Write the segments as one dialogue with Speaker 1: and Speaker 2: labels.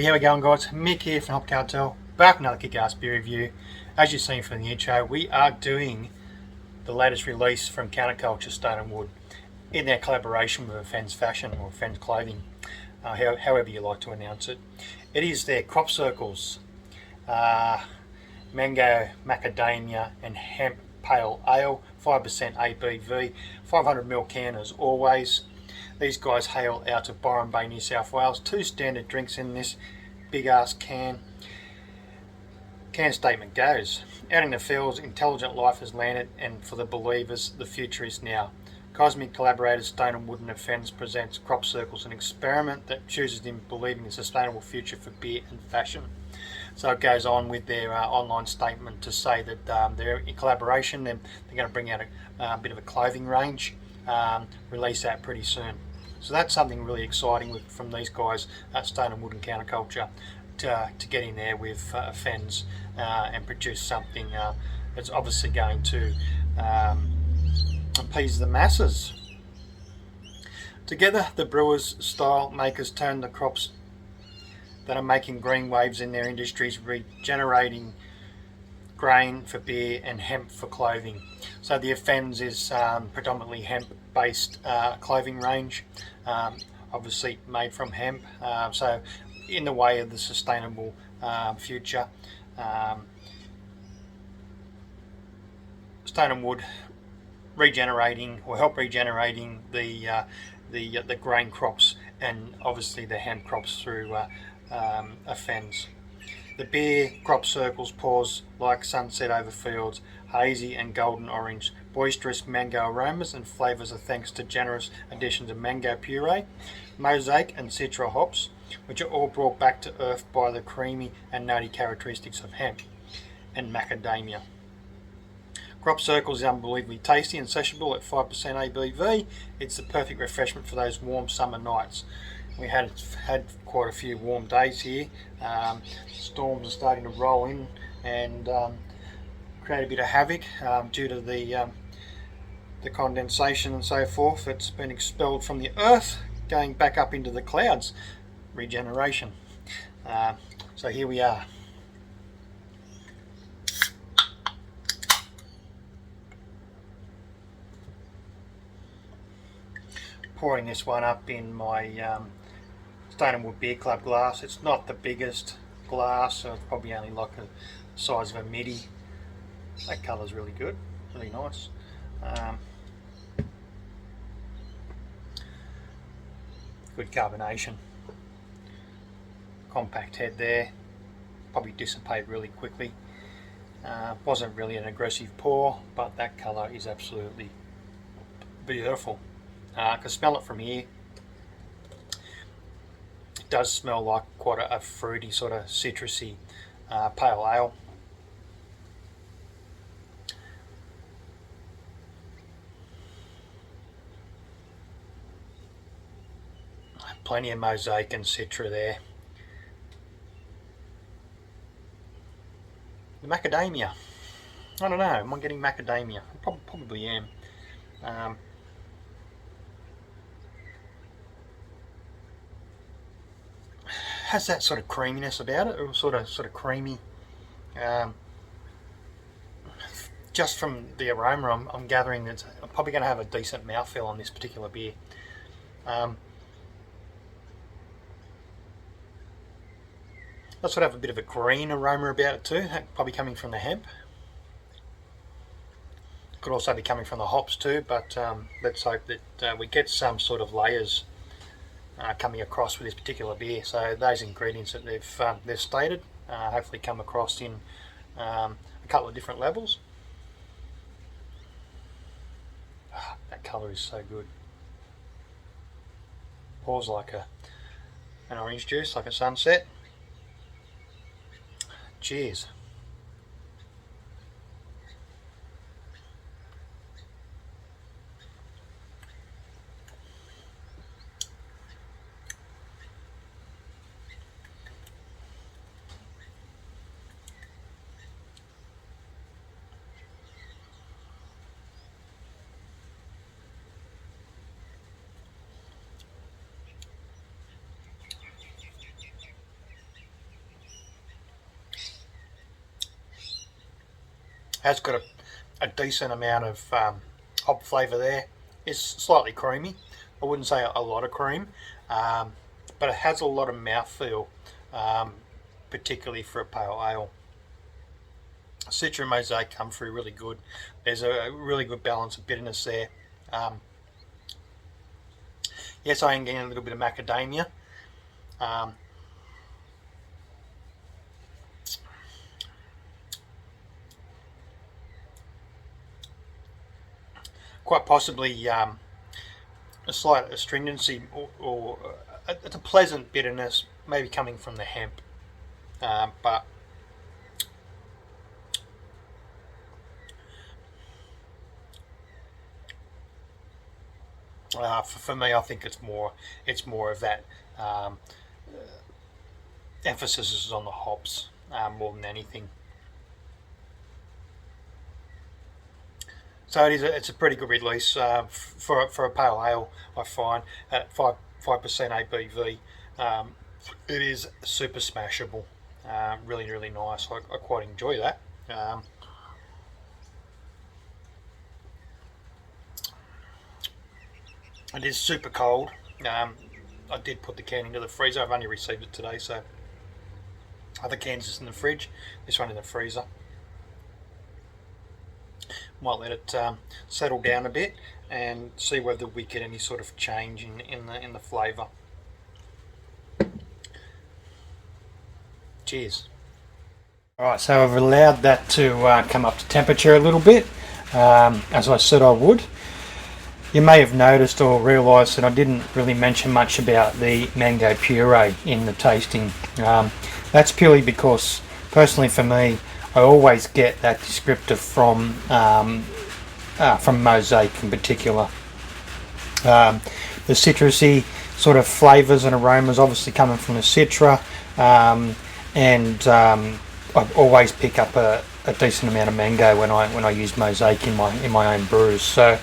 Speaker 1: Hey, how we going, guys? Mick here from Hemp Cartel, back with another kick-ass beer review. As you've seen from the intro, we are doing the latest release from Counterculture Stone and Wood in their collaboration with Afends Fashion or Afends Clothing, however you like to announce it. It is their crop circles, mango, macadamia, and hemp pale ale, 5% ABV, 500ml can as always. These guys hail out of Byron Bay, New South Wales. 2 standard drinks in this big ass can. Can statement goes: out in the fields, intelligent life has landed, and for the believers, the future is now. Cosmic collaborators Stone and Wood and Afends presents Crop Circles, an experiment that chooses in believing a sustainable future for beer and fashion. So it goes on with their online statement to say that they're in collaboration. They're going to bring out a bit of a clothing range, release that pretty soon. So that's something really exciting from these guys at Stone and Wood and Counterculture to get in there with Afends and produce something that's obviously going to appease the masses. Together, the brewers, style makers turn the crops that are making green waves in their industries, regenerating grain for beer and hemp for clothing. So the Afends is predominantly hemp-based clothing range, obviously made from hemp. So in the way of the sustainable future, Stone and Wood regenerating or help regenerating the grain crops and obviously the hemp crops through Afends. The beer crop circles pours like sunset over fields, hazy and golden orange. Boisterous mango aromas and flavours are thanks to generous additions of mango puree, mosaic and citra hops, which are all brought back to earth by the creamy and nutty characteristics of hemp and macadamia. Crop Circles is unbelievably tasty and sessionable at 5% ABV. It's the perfect refreshment for those warm summer nights. We had quite a few warm days here. Storms are starting to roll in and create a bit of havoc due to the condensation and so forth. It's been expelled from the earth, going back up into the clouds. Regeneration. So here we are. Pouring this one up in my Stone and Wood Beer Club glass. It's not the biggest glass, so it's probably only like the size of a midi. That colour's really good, really nice. Good carbonation. Compact head there, probably dissipate really quickly. Wasn't really an aggressive pour, but that colour is absolutely beautiful. I can smell it from here. It does smell like quite a fruity, sort of citrusy pale ale. Plenty of mosaic and citra there. The macadamia, I don't know, am I getting macadamia? I probably am. Has that sort of creaminess about it, or sort of creamy. Just from the aroma, I'm gathering that I'm probably going to have a decent mouthfeel on this particular beer. That sort of have a bit of a green aroma about it too, probably coming from the hemp. Could also be coming from the hops too, but let's hope that we get some sort of layers coming across with this particular beer. So those ingredients that they've stated hopefully come across in a couple of different levels. That colour is so good. Pours like an orange juice, like a sunset. Cheers. Has got a decent amount of hop flavour there. It's slightly creamy. I wouldn't say a lot of cream, but it has a lot of mouthfeel, particularly for a pale ale. Citra and Mosaic come through really good. There's a really good balance of bitterness there. Yes, I am getting a little bit of macadamia. Quite possibly a slight astringency, or it's a pleasant bitterness, maybe coming from the hemp, but for me, I think it's more of that emphasis is on the hops more than anything. So it's a pretty good release for a pale ale. I find at 5% ABV, it is super smashable. Really nice. I quite enjoy that. It is super cold. I did put the can into the freezer. I've only received it today, so other cans just in the fridge. This one in the freezer. Might let it settle down a bit and see whether we get any sort of change in the flavour. Cheers. Alright, so I've allowed that to come up to temperature a little bit, as I said I would. You may have noticed or realised that I didn't really mention much about the mango puree in the tasting. That's purely because, personally for me, I always get that descriptor from Mosaic in particular. The citrusy sort of flavours and aromas obviously coming from the citra, and I always pick up a decent amount of mango when I use Mosaic in my own brews. So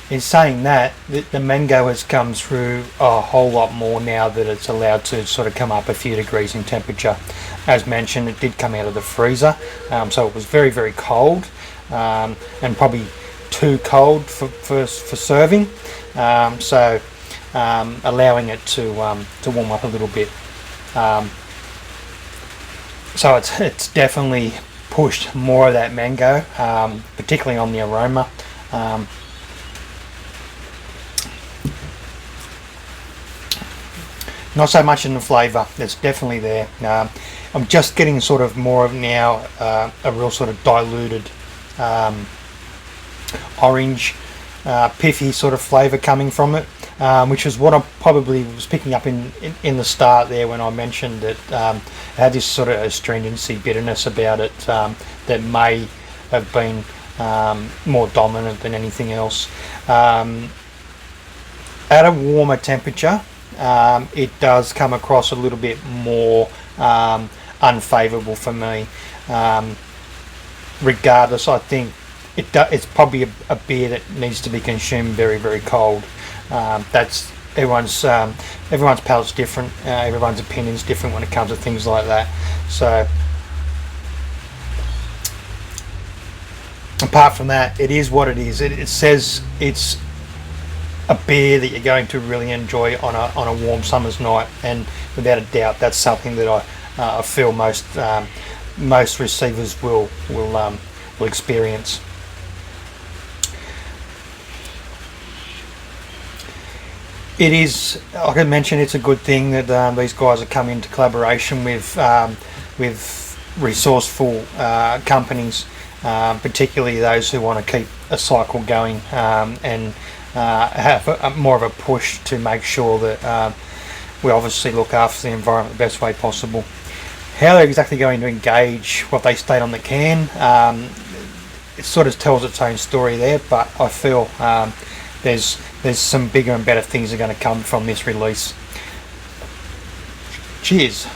Speaker 1: in saying that, the mango has come through a whole lot more now that it's allowed to sort of come up a few degrees in temperature. As mentioned, it did come out of the freezer, so it was very cold, and probably too cold for serving, so allowing it to warm up a little bit. So it's definitely pushed more of that mango, particularly on the aroma. Not so much in the flavour. It's definitely there. I'm just getting sort of more of now a real sort of diluted orange, piffy sort of flavour coming from it, which is what I probably was picking up in the start there when I mentioned that it had this sort of astringency, bitterness about it that may have been more dominant than anything else. At a warmer temperature, it does come across a little bit more unfavourable for me. Regardless, I think it's probably a beer that needs to be consumed very cold. That's everyone's palate's different. Everyone's opinion's different when it comes to things like that. So apart from that, it is what it is. It says it's a beer that you're going to really enjoy on a warm summer's night, and without a doubt, that's something that I feel most receivers will experience. It is, like I mentioned, it's a good thing that these guys are coming into collaboration with resourceful companies, particularly those who want to keep a cycle going and have more of a push to make sure that we obviously look after the environment the best way possible. How they're exactly going to engage what they state on the can, it sort of tells its own story there, but I feel there's some bigger and better things are going to come from this release. Cheers.